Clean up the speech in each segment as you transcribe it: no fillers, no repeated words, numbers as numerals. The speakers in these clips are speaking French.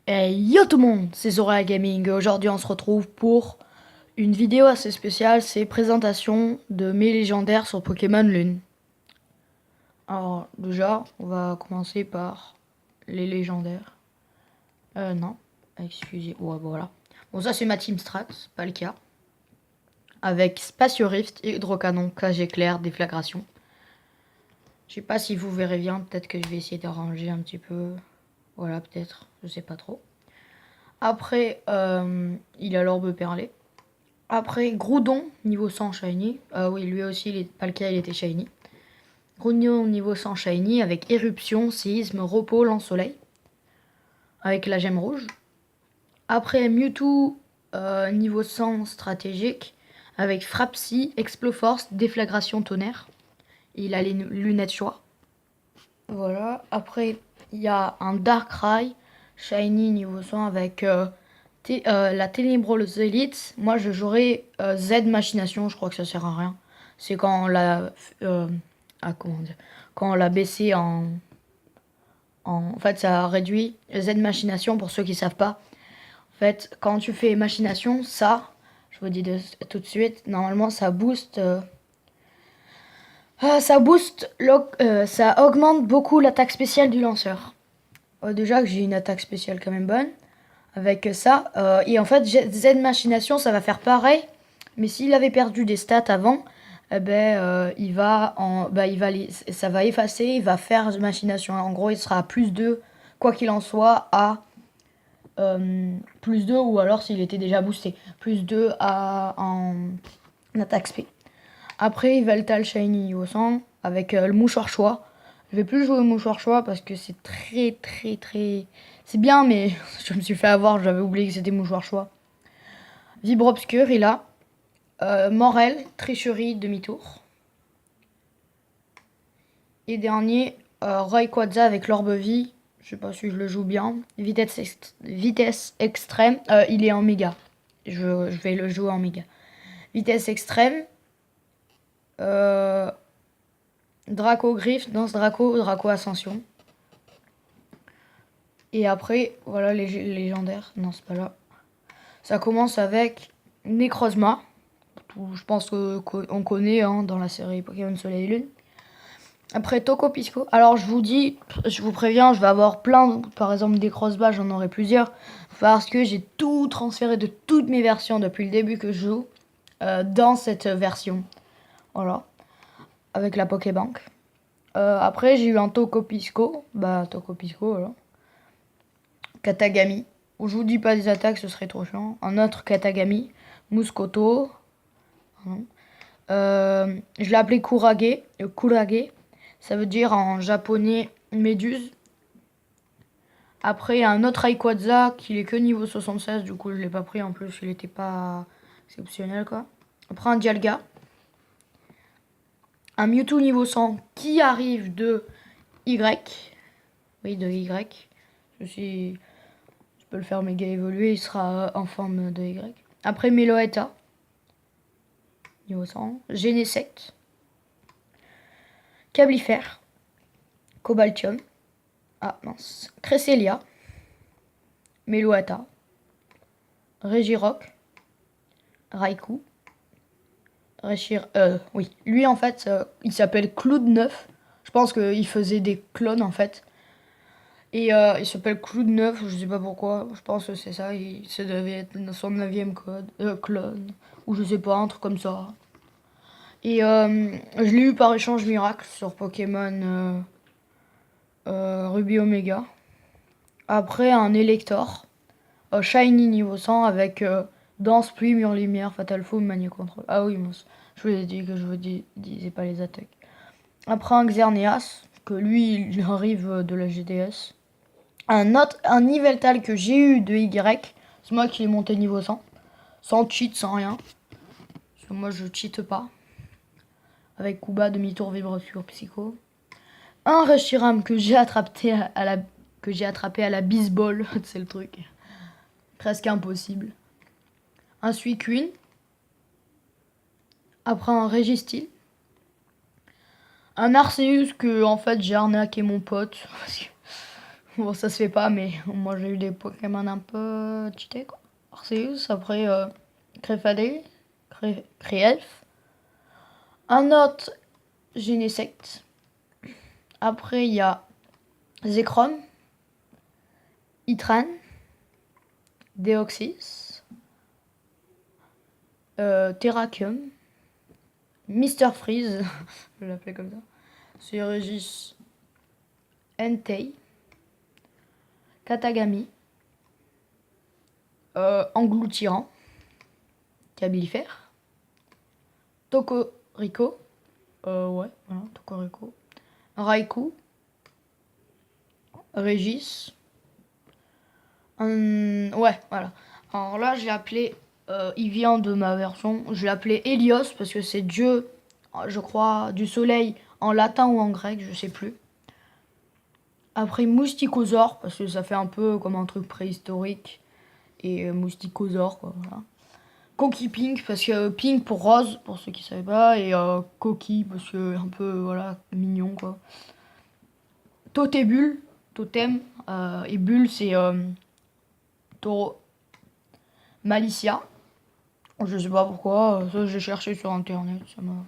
Hey yo tout le monde, c'est Zora Gaming. Aujourd'hui on se retrouve pour une vidéo assez spéciale, c'est présentation de mes légendaires sur Pokémon Lune. Alors déjà, on va commencer par les légendaires. Non, excusez, ouais voilà. Bon ça c'est ma team strat, pas le cas. Avec Spatio Rift, Hydrocanon, Cage Éclair, Déflagration. Je sais pas si vous verrez bien, peut-être que je vais essayer d'arranger un petit peu. Voilà peut-être, je sais pas trop. Après, il a l'orbe perlé. Après, Groudon, niveau 100 shiny. Oui, lui aussi, pas le cas, il était shiny. Groudon, niveau 100 shiny, avec éruption, séisme, repos, lance-soleil. Avec la gemme rouge. Après, Mewtwo, niveau 100 stratégique. Avec Frapsy, Exploforce, déflagration, tonnerre. Il a les lunettes choix. Voilà. Après, il y a un Darkrai, shiny, niveau 100, avec la Ténébreuse Elite. Moi, je jouerais Z Machination, je crois que ça sert à rien. C'est quand on l'a comment dire, quand on l'a baissé en fait, ça réduit Z Machination pour ceux qui savent pas. En fait, quand tu fais Machination, ça, je vous dis tout de suite, normalement ça booste ça augmente beaucoup l'attaque spéciale du lanceur. Déjà que j'ai une attaque spéciale quand même bonne avec ça. Et en fait, Z Machination, ça va faire pareil. Mais s'il avait perdu des stats avant, eh ben, ça va effacer, il va faire Machination. En gros, il sera à plus 2, quoi qu'il en soit, à plus 2, ou alors s'il était déjà boosté, plus 2 en attaque spé. Après, Yveltal Shiny au 100 avec le mouchoir choix. Je vais plus jouer au mouchoir choix parce que c'est très. C'est bien, mais je me suis fait avoir, j'avais oublié que c'était mouchoir choix. Vibre obscur, il a. Morel, tricherie, demi-tour. Et dernier, Rayquaza avec l'orbe vie. Je sais pas si je le joue bien. Vitesse extrême. Il est en méga. Je vais le jouer en méga. Vitesse extrême. Draco Griffe, Danse Draco, Draco Ascension. Et après, voilà les légendaires. Non, c'est pas là. Ça commence avec Necrozma. Je pense qu'on connaît dans la série Pokémon Soleil et Lune. Après Tokopisco. Alors je vous préviens, je vais avoir plein, par exemple des crossbas, j'en aurai plusieurs. Parce que j'ai tout transféré de toutes mes versions depuis le début que je joue dans cette version. Voilà. Avec la Pokébank. Après j'ai eu un Tokopisco. Tokopisco, voilà. Katagami. Je vous dis pas des attaques, ce serait trop chiant. Un autre Katagami. Muskoto. Je l'ai appelé Kurage. Kurage. Ça veut dire en japonais méduse. Après, un autre Rayquaza qui est que niveau 76. Du coup, je l'ai pas pris en plus. Il était pas exceptionnel, quoi. Après, un Dialga. Un Mewtwo niveau 100 qui arrive de Y. Oui, de Y. Je peux le faire méga évoluer. Il sera en forme de Y. Après, Meloetta. Niveau 100. Genesect. Cablifère. Cobaltium. Ah mince. Cresselia. Meloetta. Regirock. Raikou. Oui. Lui, en fait, il s'appelle Cloud 9. Je pense qu'il faisait des clones, en fait. Et il s'appelle Cloud 9, je sais pas pourquoi. Je pense que c'est ça. Ça devait être son 9ème clone. Ou je sais pas, un truc comme ça. Et je l'ai eu par échange miracle sur Pokémon Ruby Omega. Après, un Elector. Shiny niveau 100 avec Danse, Pluie, Mur, Lumière, Fatal Foam, Mania Control. Ah oui, je vous ai dit que je vous disais pas les attaques. Après, un Xerneas, que lui, il arrive de la GTS. Un Yveltal que j'ai eu de Y. C'est moi qui l'ai monté niveau 100. Sans cheat, sans rien. Parce que moi, je cheat pas. Avec Kuba, demi-tour, Vibroture, Psycho. Un Reshiram que j'ai attrapé à la baseball. C'est le truc. Presque impossible. Un Suicune. Après un Registil. Un Arceus que en fait j'ai arnaqué mon pote. Bon, ça se fait pas, mais moi j'ai eu des Pokémon un peu cheatés, quoi. Arceus, après Clefairy, Krielf. Un autre Genesect. Après, il y a Zekrom, Itran, Deoxys, Terrakium, Mister Freeze, je l'appelais comme ça. C'est Régis, Entei, Katagami, Engloutirant, Cablifère, Tokorico, ouais, voilà, Tokorico, Raikou, Régis, ouais, voilà. Alors là, je l'ai appelé, il vient de ma version, je l'ai appelé Hélios parce que c'est Dieu, je crois, du soleil en latin ou en grec, je sais plus. Après Mousticosaure, parce que ça fait un peu comme un truc préhistorique. Et Mousticosaure, quoi, voilà. Coquille Pink, parce que Pink pour rose, pour ceux qui savaient pas. Et Coquille, parce que un peu, voilà, mignon, quoi. Totébule, totem. Et Bulle, c'est taureau. Malicia. Je sais pas pourquoi, ça j'ai cherché sur internet, ça m'a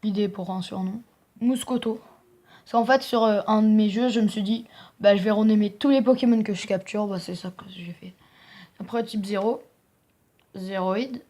idée pour un surnom. Mouscoto. C'est en fait sur un de mes jeux, je me suis dit, bah je vais renommer tous les Pokémon que je capture, bah c'est ça que j'ai fait. Après type 0, Zéroïde.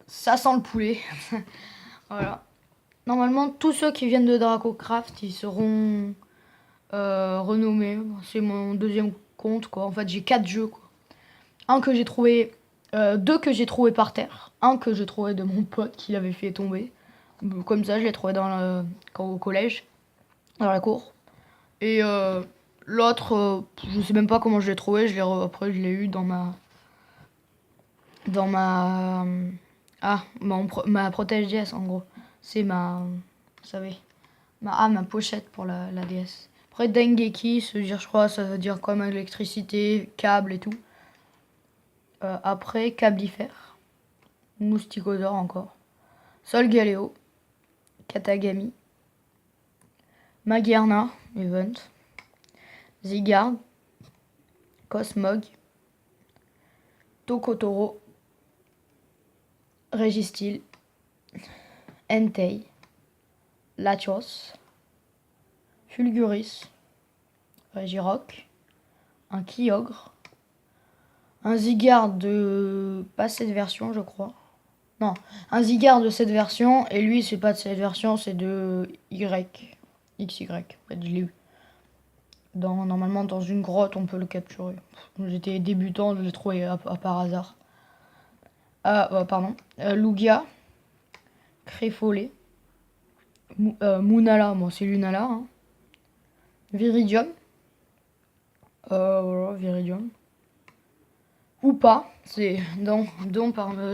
Ça sent le poulet. Voilà. Normalement, tous ceux qui viennent de Dracocraft, ils seront renommés. C'est mon deuxième compte, quoi. En fait, j'ai 4 jeux, quoi. Un que j'ai trouvé, deux que j'ai trouvé par terre, un que j'ai trouvé de mon pote qui l'avait fait tomber. Comme ça, je l'ai trouvé au collège, dans la cour. Et l'autre, je sais même pas comment je l'ai trouvé. Après, je l'ai eu dans ma protège DS, en gros. C'est vous savez, ma pochette pour la DS. Après, Dengeki, je crois, ça veut dire comme électricité, câble et tout. Après, Cablifère, Mousticosaure encore, Solgaleo, Katagami, Magearna, Event, Zygarde, Cosmog, Tokotoro, Registil, Entei, Latios, Fulguris, Regirock, un Kyogre, un Zygarde de pas cette version, je crois. Non, un Zygarde de cette version, et lui, c'est pas de cette version, c'est de Y. XY. En fait, je l'ai eu. Normalement, dans une grotte, on peut le capturer. J'étais débutant, je l'ai trouvé par hasard. Pardon. Lugia, Créfollet, Munala, moi c'est Lunala. Hein. Viridium. Voilà, Viridium. Ou pas, c'est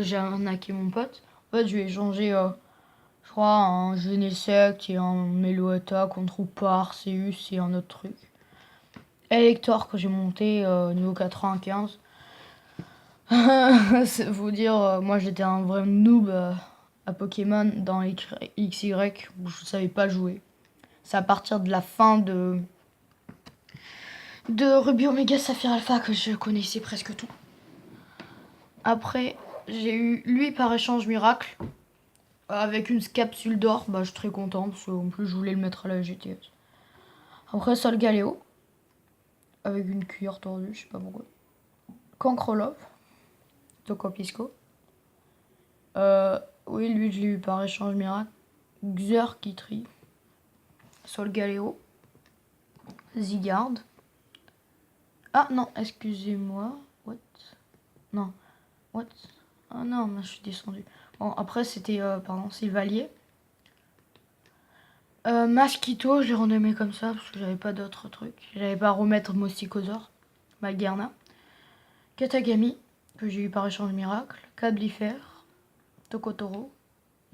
j'ai un hacké mon pote. En fait, je lui ai changé, je crois, un Genesect et un Meloetta contre Oupa, Arceus et un autre truc. Elector que j'ai monté niveau 95. C'est vous dire, moi j'étais un vrai noob à Pokémon dans XY où je savais pas jouer. C'est à partir de la fin de Ruby Omega Saphir Alpha que je connaissais presque tout. Après, j'ai eu lui par échange miracle avec une capsule d'or. Bah, je suis très content parce qu'en plus je voulais le mettre à la GTS. Après, Solgaleo avec une cuillère tordue, je sais pas pourquoi. Cancrelov, Tokopisco. Oui, lui je l'ai eu par échange miracle. Xurkitree, Solgaleo, Zygarde. Ah non, excusez-moi. What? Non. What? Ah non, je suis descendu. Bon, après c'était, pardon, Sylvalier. Masquito, je l'ai renommé comme ça parce que j'avais pas d'autres trucs. J'avais pas à remettre Mousticosaure, Magearna. Katagami, que j'ai eu par échange miracle. Cablifère, Tokotoro,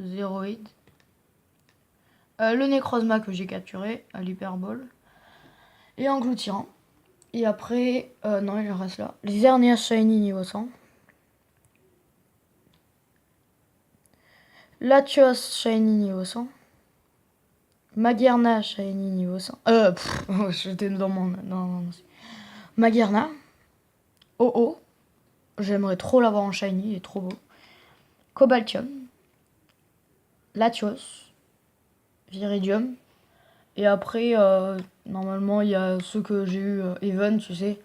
Zéroïde. Le Necrozma que j'ai capturé à l'hyperbole. Et Engloutirant. Et après, non, il reste là. Les Xerneas Shiny niveau 100. Latios Shiny niveau 100. Maguerna Shiny niveau 100. J'étais dans mon... Non. Maguerna. Oh. J'aimerais trop l'avoir en Shiny, il est trop beau. Cobaltium. Latios. Viridium. Et après, normalement, il y a ceux que j'ai eu Even, tu sais.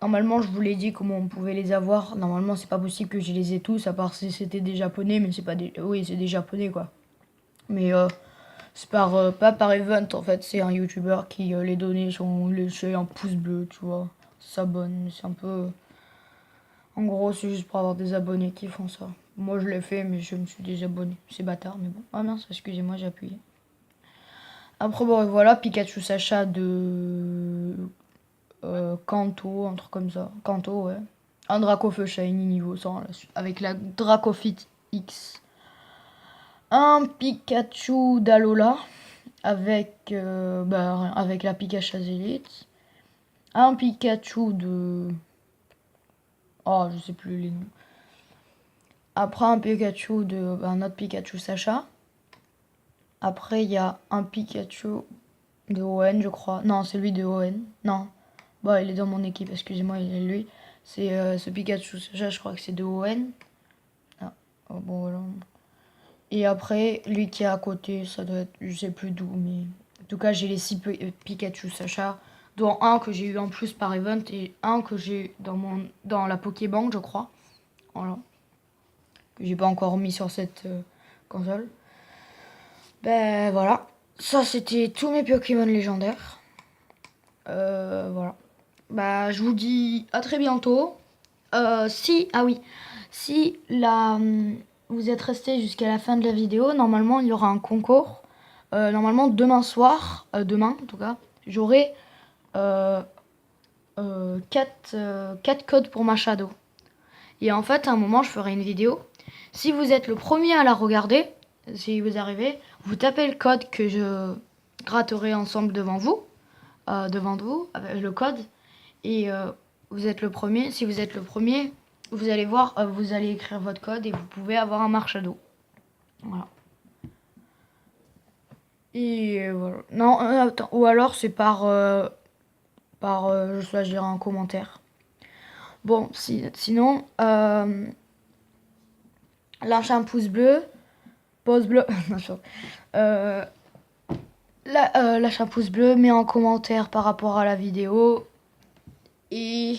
Normalement, je vous l'ai dit comment on pouvait les avoir. Normalement, c'est pas possible que je les ai tous, à part si c'était des japonais, mais c'est pas des... Oui, c'est des japonais, quoi. Mais c'est pas par event, en fait. C'est un youtubeur qui les donnait, c'est un pouce bleu, tu vois. S'abonne, c'est un peu... En gros, c'est juste pour avoir des abonnés qui font ça. Moi, je l'ai fait, mais je me suis désabonné. C'est bâtard, mais bon. Ah mince, excusez-moi, j'ai appuyé. Après, bon, voilà, Pikachu Sacha de... Kanto, un truc comme ça. Kanto, ouais. Un Dracofeu Shiny niveau 100 là, avec la Dracofit X. Un Pikachu d'Alola avec, avec la Pikachu Elite. Un Pikachu de... Oh, je sais plus les noms. Après un Pikachu de... un autre Pikachu Sacha. Après, il y a un Pikachu de ON, je crois. Non, c'est lui de ON. Non. Bah, il est dans mon équipe, excusez-moi, il est lui. C'est ce Pikachu Sacha, je crois que c'est de ON. Ah, oh, bon, voilà. Et après, lui qui est à côté, ça doit être, je sais plus d'où, mais... En tout cas, j'ai les 6 Pikachu Sacha, dont un que j'ai eu en plus par event et un que j'ai dans la Pokébank, je crois. Voilà. Que j'ai pas encore mis sur cette console. Ben voilà. Ça, c'était tous mes Pokémon légendaires. Voilà. Bah, je vous dis à très bientôt. Si vous êtes resté jusqu'à la fin de la vidéo, normalement il y aura un concours. Normalement demain soir, demain en tout cas, j'aurai 4 codes pour ma Shadow. Et en fait, à un moment, je ferai une vidéo. Si vous êtes le premier à la regarder, si vous arrivez, vous tapez le code que je gratterai ensemble devant vous, avec le code. Et vous êtes le premier. Si vous êtes le premier, vous allez voir, vous allez écrire votre code et vous pouvez avoir un Marshado. Voilà. Et voilà. Non, attends. Ou alors c'est je choisirai un commentaire. Bon, sinon, lâchez un pouce bleu, pause bleu. Lâchez un pouce bleu, mets un commentaire par rapport à la vidéo et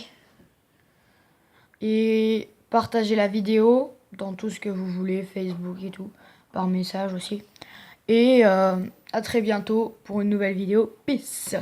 partagez la vidéo dans tout ce que vous voulez, Facebook et tout, par message aussi. Et à très bientôt pour une nouvelle vidéo. Peace!